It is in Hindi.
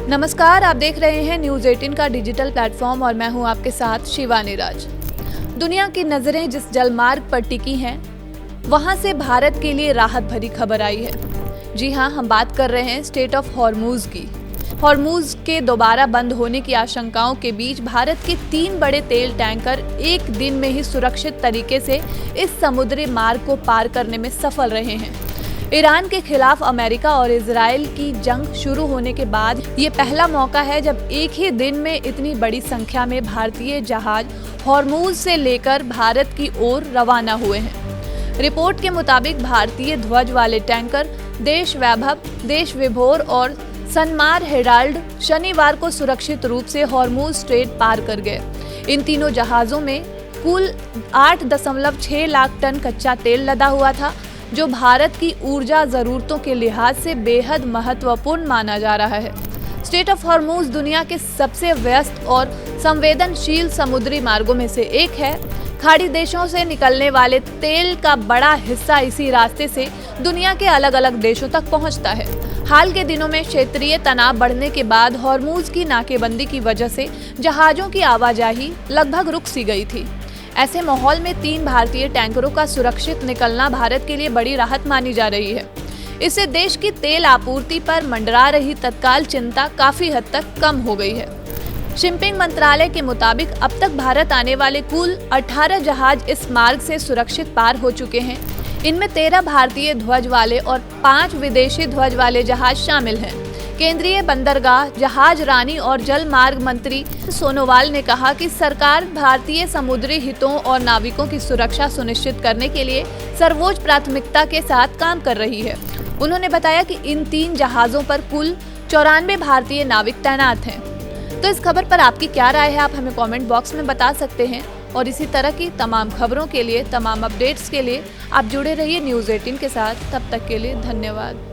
नमस्कार, आप देख रहे हैं न्यूज़ 18 का डिजिटल प्लेटफॉर्म और मैं हूं आपके साथ शिवानी राज। दुनिया की नज़रें जिस जलमार्ग पर टिकी हैं, वहां से भारत के लिए राहत भरी खबर आई है। जी हां, हम बात कर रहे हैं स्ट्रेट ऑफ हॉर्मूज की। हॉर्मूज के दोबारा बंद होने की आशंकाओं के बीच भारत के 3 बड़े तेल टैंकर एक दिन में ही सुरक्षित तरीके से इस समुद्री मार्ग को पार करने में सफल रहे हैं। ईरान के खिलाफ अमेरिका और इजराइल की जंग शुरू होने के बाद ये पहला मौका है जब एक ही दिन में इतनी बड़ी संख्या में भारतीय जहाज हॉर्मूज से लेकर भारत की ओर रवाना हुए हैं। रिपोर्ट के मुताबिक भारतीय ध्वज वाले टैंकर देश वैभव, देश विभोर और सनमार हेराल्ड शनिवार को सुरक्षित रूप से हॉर्मूज स्ट्रेट पार कर गए। इन तीनों जहाजों में कुल 8.6 लाख टन कच्चा तेल लदा हुआ था, जो भारत की ऊर्जा जरूरतों के लिहाज से बेहद महत्वपूर्ण माना जा रहा है। स्ट्रेट ऑफ हॉर्मूज दुनिया के सबसे व्यस्त और संवेदनशील समुद्री मार्गों में से एक है। खाड़ी देशों से निकलने वाले तेल का बड़ा हिस्सा इसी रास्ते से दुनिया के अलग अलग देशों तक पहुंचता है। हाल के दिनों में क्षेत्रीय तनाव बढ़ने के बाद हॉर्मूज की नाकेबंदी की वजह से जहाजों की आवाजाही लगभग रुक सी गई थी। ऐसे माहौल में 3 भारतीय टैंकरों का सुरक्षित निकलना भारत के लिए बड़ी राहत मानी जा रही है। इससे देश की तेल आपूर्ति पर मंडरा रही तत्काल चिंता काफी हद तक कम हो गई है। शिपिंग मंत्रालय के मुताबिक अब तक भारत आने वाले कुल 18 जहाज इस मार्ग से सुरक्षित पार हो चुके हैं। इनमें 13 भारतीय ध्वज वाले और 5 विदेशी ध्वज वाले जहाज शामिल हैं। केंद्रीय बंदरगाह, जहाज रानी और जल मार्ग मंत्री सोनोवाल ने कहा कि सरकार भारतीय समुद्री हितों और नाविकों की सुरक्षा सुनिश्चित करने के लिए सर्वोच्च प्राथमिकता के साथ काम कर रही है। उन्होंने बताया कि इन 3 जहाजों पर कुल 94 भारतीय नाविक तैनात हैं। तो इस खबर पर आपकी क्या राय है, आप हमें कमेंट बॉक्स में बता सकते हैं। और इसी तरह की तमाम खबरों के लिए, तमाम अपडेट्स के लिए आप जुड़े रहिए न्यूज़ 18 के साथ। तब तक के लिए धन्यवाद।